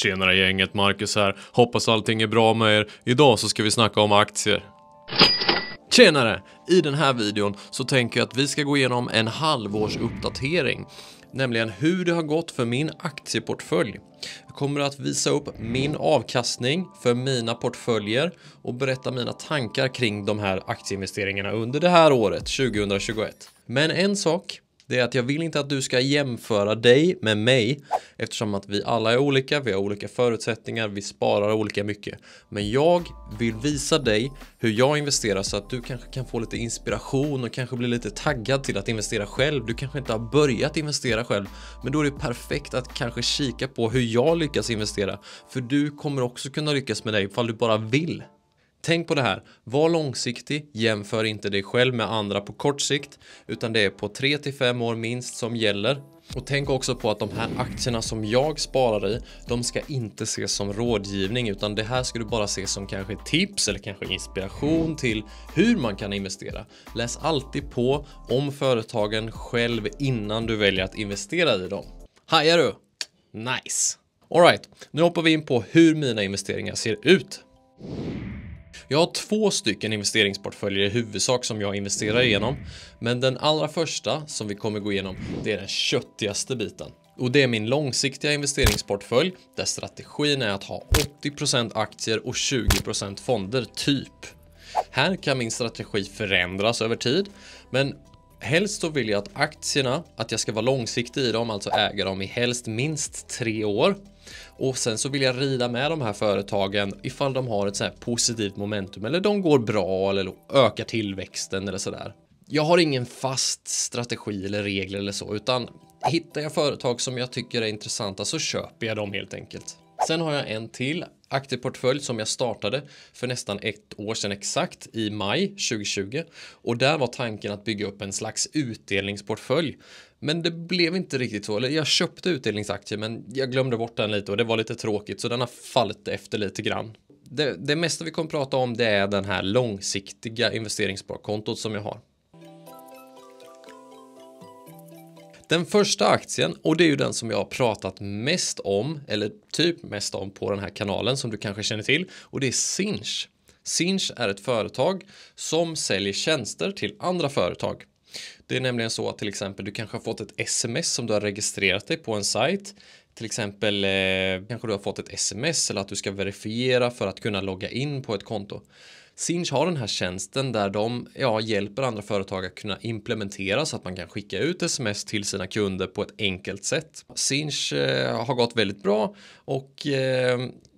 Tjenare gänget, Marcus här. Hoppas allting är bra med er. Idag så ska vi snacka om aktier. Tjenare! I den här videon så tänker jag att vi ska gå igenom en halvårsuppdatering. Nämligen hur det har gått för min aktieportfölj. Jag kommer att visa upp min avkastning för mina portföljer och berätta mina tankar kring de här aktieinvesteringarna under det här året, 2021. Men en sak, det är att jag vill inte att du ska jämföra dig med mig, eftersom att vi alla är olika, vi har olika förutsättningar, vi sparar olika mycket. Men jag vill visa dig hur jag investerar så att du kanske kan få lite inspiration och kanske bli lite taggad till att investera själv. Du kanske inte har börjat investera själv, men då är det perfekt att kanske kika på hur jag lyckas investera. För du kommer också kunna lyckas med dig ifall du bara vill. Tänk på det här, var långsiktig, jämför inte dig själv med andra på kort sikt, utan det är på 3-5 år minst som gäller. Och tänk också på att de här aktierna som jag sparar i, de ska inte ses som rådgivning, utan det här ska du bara se som kanske tips eller kanske inspiration till hur man kan investera. Läs alltid på om företagen själv innan du väljer att investera i dem. Hajar du? Nice! Alright, nu hoppar vi in på hur mina investeringar ser ut. Jag har 2 stycken investeringsportföljer i huvudsak som jag investerar igenom. Men den allra första som vi kommer gå igenom, det är den köttigaste biten. Och det är min långsiktiga investeringsportfölj där strategin är att ha 80% aktier och 20% fonder typ. Här kan min strategi förändras över tid, men helst så vill jag att aktierna, att jag ska vara långsiktig i dem, alltså äga dem i helst minst 3 år. Och sen så vill jag rida med de här företagen ifall de har ett så här positivt momentum eller de går bra eller ökar tillväxten eller sådär. Jag har ingen fast strategi eller regler eller så, utan hittar jag företag som jag tycker är intressanta så köper jag dem helt enkelt. Sen har jag en till aktieportfölj som jag startade för nästan 1 år sedan exakt i maj 2020. Och där var tanken att bygga upp en slags utdelningsportfölj. Men det blev inte riktigt så. Eller jag köpte utdelningsaktier men jag glömde bort den lite och det var lite tråkigt. Så den har fallit efter lite grann. Det mesta vi kommer att prata om det är den här långsiktiga investeringssparkontot som jag har. Den första aktien, och det är ju den som jag har pratat mest om, eller typ mest om på den här kanalen som du kanske känner till, och det är Sinch. Sinch är ett företag som säljer tjänster till andra företag. Det är nämligen så att till exempel du kanske har fått ett sms som du har registrerat dig på en sajt. Till exempel kanske du har fått ett sms eller att du ska verifiera för att kunna logga in på ett konto. Sinch har den här tjänsten där de hjälper andra företag att kunna implementera så att man kan skicka ut sms till sina kunder på ett enkelt sätt. Sinch har gått väldigt bra och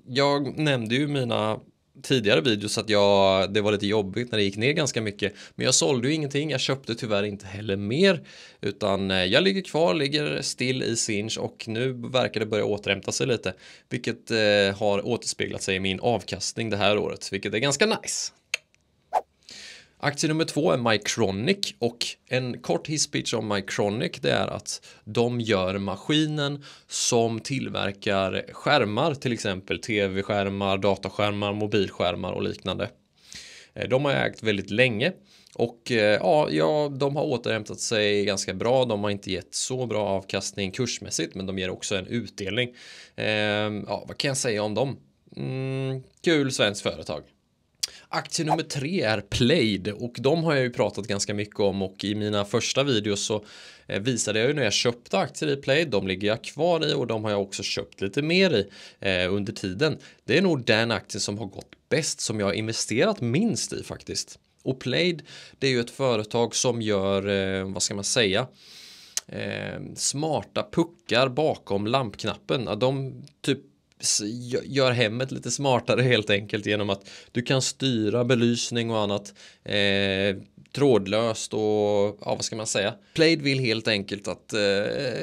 jag nämnde ju mina tidigare videos att det var lite jobbigt när det gick ner ganska mycket. Men jag sålde ju ingenting, jag köpte tyvärr inte heller mer. Utan jag ligger still i Sinch och nu verkar det börja återhämta sig lite. Vilket har återspeglat sig i min avkastning det här året, vilket är ganska nice. Aktie nummer 2 är Mycronic och en kort hisspitch om Mycronic det är att de gör maskinen som tillverkar skärmar, till exempel tv-skärmar, dataskärmar, mobilskärmar och liknande. De har ägt väldigt länge och de har återhämtat sig ganska bra. De har inte gett så bra avkastning kursmässigt men de ger också en utdelning. Vad kan jag säga om dem? Kul svenskt företag. Aktie nummer 3 är Plaid och de har jag ju pratat ganska mycket om och i mina första videos så visade jag ju när jag köpte aktier i Plaid. De ligger jag kvar i och de har jag också köpt lite mer i under tiden. Det är nog den aktien som har gått bäst som jag har investerat minst i faktiskt. Och Plaid det är ju ett företag som gör, smarta puckar bakom lampknappen. De typ gör hemmet lite smartare helt enkelt genom att du kan styra belysning och annat trådlöst och Plaid vill helt enkelt att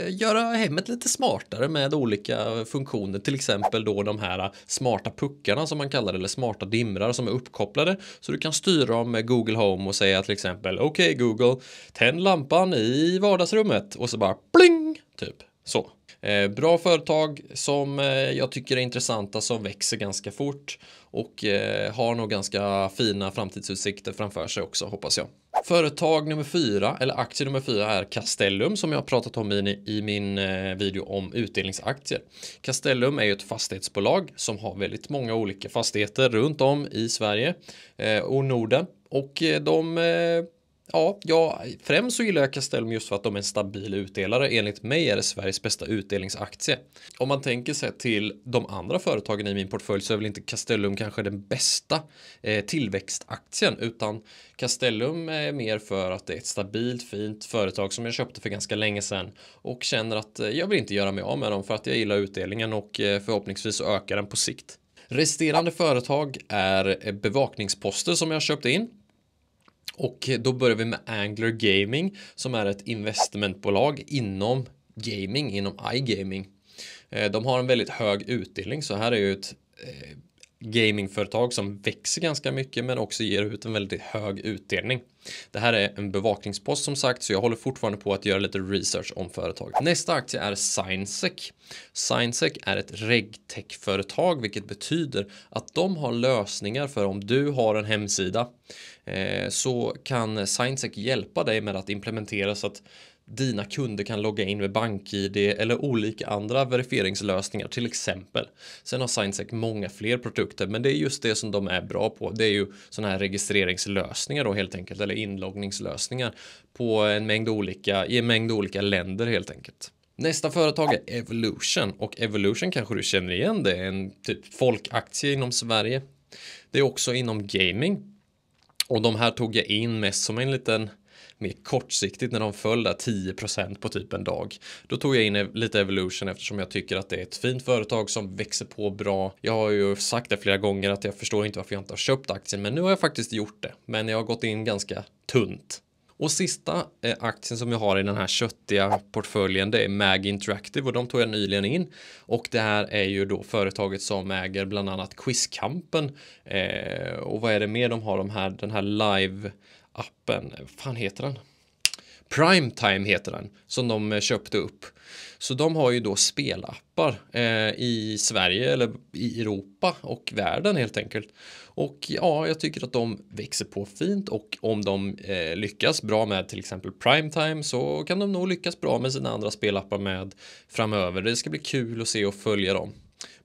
göra hemmet lite smartare med olika funktioner, till exempel då de här smarta puckarna som man kallar det, eller smarta dimrar som är uppkopplade så du kan styra dem med Google Home och säga till exempel okej, Google, tänd lampan i vardagsrummet och så bara pling typ så. Bra företag som jag tycker är intressanta, som växer ganska fort och har nog ganska fina framtidsutsikter framför sig också, hoppas jag. Företag nummer 4, eller aktie nummer 4 är Castellum som jag har pratat om i min video om utdelningsaktier. Castellum är ju ett fastighetsbolag som har väldigt många olika fastigheter runt om i Sverige och Norden. Och främst så gillar jag Castellum just för att de är en stabil utdelare. Enligt mig är det Sveriges bästa utdelningsaktie. Om man tänker sig till de andra företagen i min portfölj så är väl inte Castellum kanske den bästa tillväxtaktien, utan Castellum är mer för att det är ett stabilt, fint företag som jag köpte för ganska länge sedan och känner att jag vill inte göra mig av med dem för att jag gillar utdelningen och förhoppningsvis så ökar den på sikt. Resterande företag är bevakningsposter som jag har köpt in. Och då börjar vi med Angler Gaming som är ett investmentbolag inom gaming, inom iGaming. De har en väldigt hög utdelning, så här är ju ett gamingföretag som växer ganska mycket men också ger ut en väldigt hög utdelning. Det här är en bevakningspost som sagt, så jag håller fortfarande på att göra lite research om företaget. Nästa aktie är ZignSec. ZignSec är ett regtech-företag, vilket betyder att de har lösningar för om du har en hemsida så kan ZignSec hjälpa dig med att implementera så att dina kunder kan logga in med BankID eller olika andra verifieringslösningar till exempel. Sen har ZignSec många fler produkter, men det är just det som de är bra på. Det är ju sådana här registreringslösningar då helt enkelt, eller inloggningslösningar på i en mängd olika länder helt enkelt. Nästa företag är Evolution, och Evolution kanske du känner igen, det är en typ folkaktie inom Sverige. Det är också inom gaming. Och de här tog jag in mest som en liten mer kortsiktigt när de föll där 10% på typ en dag. Då tog jag in lite Evolution eftersom jag tycker att det är ett fint företag som växer på bra. Jag har ju sagt det flera gånger att jag förstår inte varför jag inte har köpt aktien, men nu har jag faktiskt gjort det. Men jag har gått in ganska tunt. Och sista aktien som jag har i den här köttiga portföljen, det är MAG Interactive, och de tog jag nyligen in. Och det här är ju då företaget som äger bland annat Quizkampen. Och vad är det mer de har? Den här live-appen, vad fan heter den? Primetime heter den, som de köpte upp. Så de har ju då spelappar i Sverige eller i Europa och världen helt enkelt. Och ja, jag tycker att de växer på fint, och om de lyckas bra med till exempel Primetime så kan de nog lyckas bra med sina andra spelappar med framöver. Det ska bli kul att se och följa dem.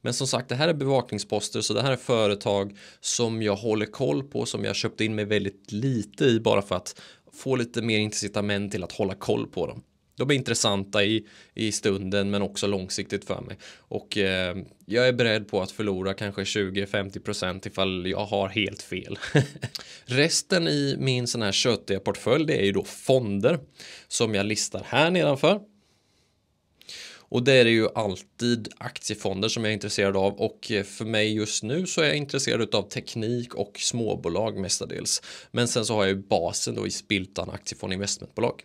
Men som sagt, det här är bevakningsposter, så det här är företag som jag håller koll på, som jag köpt in mig väldigt lite i bara för att få lite mer incitament till att hålla koll på dem. De är intressanta i stunden men också långsiktigt för mig. Och jag är beredd på att förlora kanske 20-50% ifall jag har helt fel. Resten i min sån här köttiga portfölj, det är ju då fonder som jag listar här nedanför. Och det är ju alltid aktiefonder som jag är intresserad av, och för mig just nu så är jag intresserad av teknik och småbolag mestadels. Men sen så har jag ju basen då i Spiltan aktiefond investmentbolag.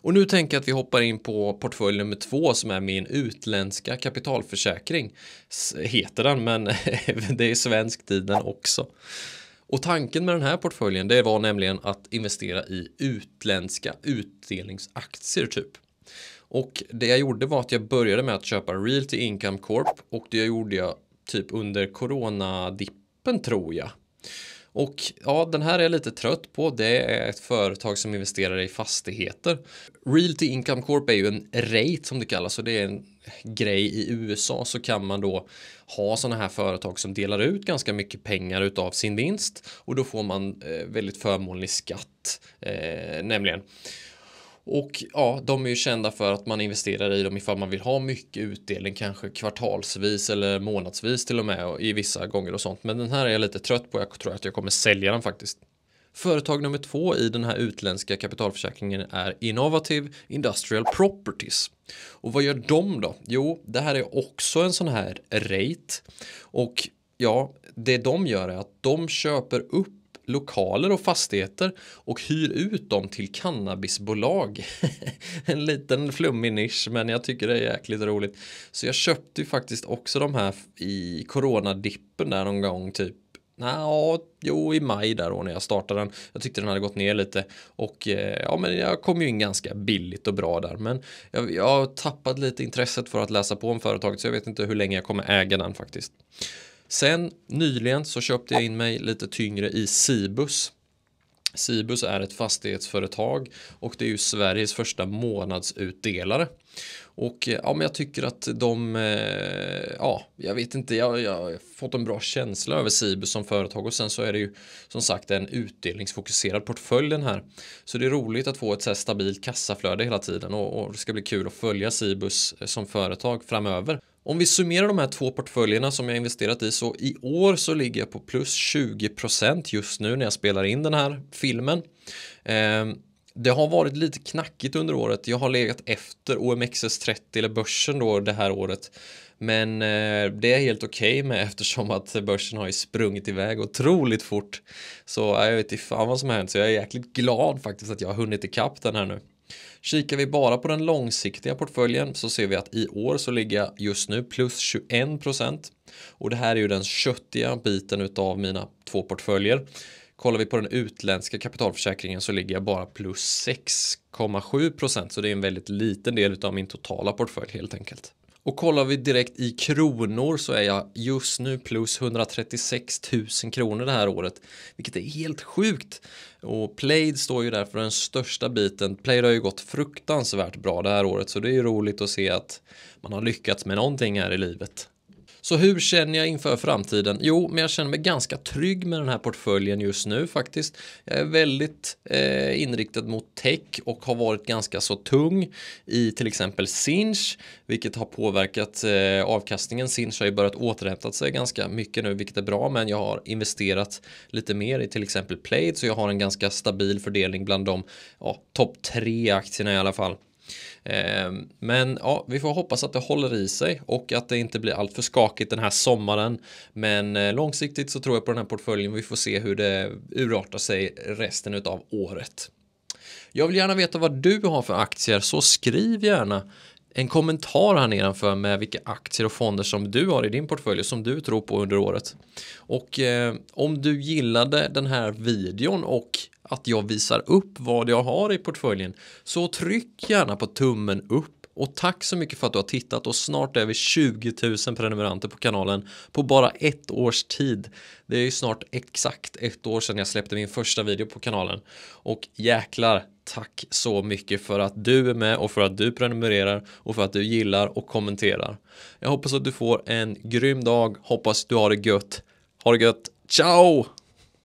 Och nu tänker jag att vi hoppar in på portfölj nummer 2 som är min utländska kapitalförsäkring. Heter den, men det är svensk tiden också. Och tanken med den här portföljen, det var nämligen att investera i utländska utdelningsaktier typ. Och det jag gjorde var att jag började med att köpa Realty Income Corp, och det gjorde jag typ under coronadippen tror jag. Och ja, den här är jag lite trött på. Det är ett företag som investerar i fastigheter. Realty Income Corp är ju en REIT som det kallas, så det är en grej i USA. Så kan man då ha sådana här företag som delar ut ganska mycket pengar utav sin vinst, och då får man väldigt förmånlig skatt nämligen. Och ja, de är ju kända för att man investerar i dem ifall man vill ha mycket utdelning, kanske kvartalsvis eller månadsvis till och med, och i vissa gånger och sånt. Men den här är jag lite trött på, jag tror att jag kommer sälja den faktiskt. Företag nummer 2 i den här utländska kapitalförsäkringen är Innovative Industrial Properties. Och vad gör de då? Jo, det här är också en sån här REIT. Och ja, det de gör är att de köper upp lokaler och fastigheter och hyr ut dem till cannabisbolag. En liten flummig nisch, men jag tycker det är jäkligt roligt. Så jag köpte ju faktiskt också de här i coronadippen där någon gång typ. I maj där då när jag startade den. Jag tyckte den hade gått ner lite. Och ja, men jag kom ju in ganska billigt och bra där. Men jag har tappat lite intresset för att läsa på om företaget, så jag vet inte hur länge jag kommer äga den faktiskt. Sen nyligen så köpte jag in mig lite tyngre i Cibus. Cibus är ett fastighetsföretag och det är ju Sveriges första månadsutdelare. Och ja, men jag tycker att jag vet inte, jag har fått en bra känsla över Cibus som företag, och sen så är det ju som sagt en utdelningsfokuserad portfölj den här. Så det är roligt att få ett så här stabilt kassaflöde hela tiden, och det ska bli kul att följa Cibus som företag framöver. Om vi summerar de här två portföljerna som jag investerat i, så i år så ligger jag på plus 20% just nu när jag spelar in den här filmen. Det har varit lite knackigt under året. Jag har legat efter OMXS30 eller börsen då det här året. Men det är helt okej med, eftersom att börsen har ju sprungit iväg otroligt fort. Så jag vet inte fan vad som har hänt, så jag är jäkligt glad faktiskt att jag har hunnit ikapp den här nu. Kikar vi bara på den långsiktiga portföljen så ser vi att i år så ligger jag just nu plus 21%. Och det här är ju den köttiga biten utav mina två portföljer. Kollar vi på den utländska kapitalförsäkringen så ligger jag bara plus 6,7%. Så det är en väldigt liten del av min totala portfölj helt enkelt. Och kollar vi direkt i kronor så är jag just nu plus 136 000 kronor det här året. Vilket är helt sjukt. Och Plaid står ju där för den största biten. Plaid har ju gått fruktansvärt bra det här året, så det är ju roligt att se att man har lyckats med någonting här i livet. Så hur känner jag inför framtiden? Jo, men jag känner mig ganska trygg med den här portföljen just nu faktiskt. Jag är väldigt inriktad mot tech och har varit ganska så tung i till exempel Sinch, vilket har påverkat avkastningen. Sinch har ju börjat återhämta sig ganska mycket nu, vilket är bra, men jag har investerat lite mer i till exempel Plaid, så jag har en ganska stabil fördelning bland de topp 3 aktierna i alla fall. Men ja, vi får hoppas att det håller i sig och att det inte blir allt för skakigt den här sommaren. Men långsiktigt så tror jag på den här portföljen. Vi får se hur det urartar sig resten av året. Jag vill gärna veta vad du har för aktier, så skriv gärna en kommentar här nedanför med vilka aktier och fonder som du har i din portfölj som du tror på under året. Och om du gillade den här videon och att jag visar upp vad jag har i portföljen, så tryck gärna på tummen upp. Och tack så mycket för att du har tittat, och snart är vi 20 000 prenumeranter på kanalen på bara ett års tid. Det är ju snart exakt ett år sedan jag släppte min första video på kanalen. Och jäklar, tack så mycket för att du är med och för att du prenumererar och för att du gillar och kommenterar. Jag hoppas att du får en grym dag, hoppas du har det gött. Ha det gött, ciao!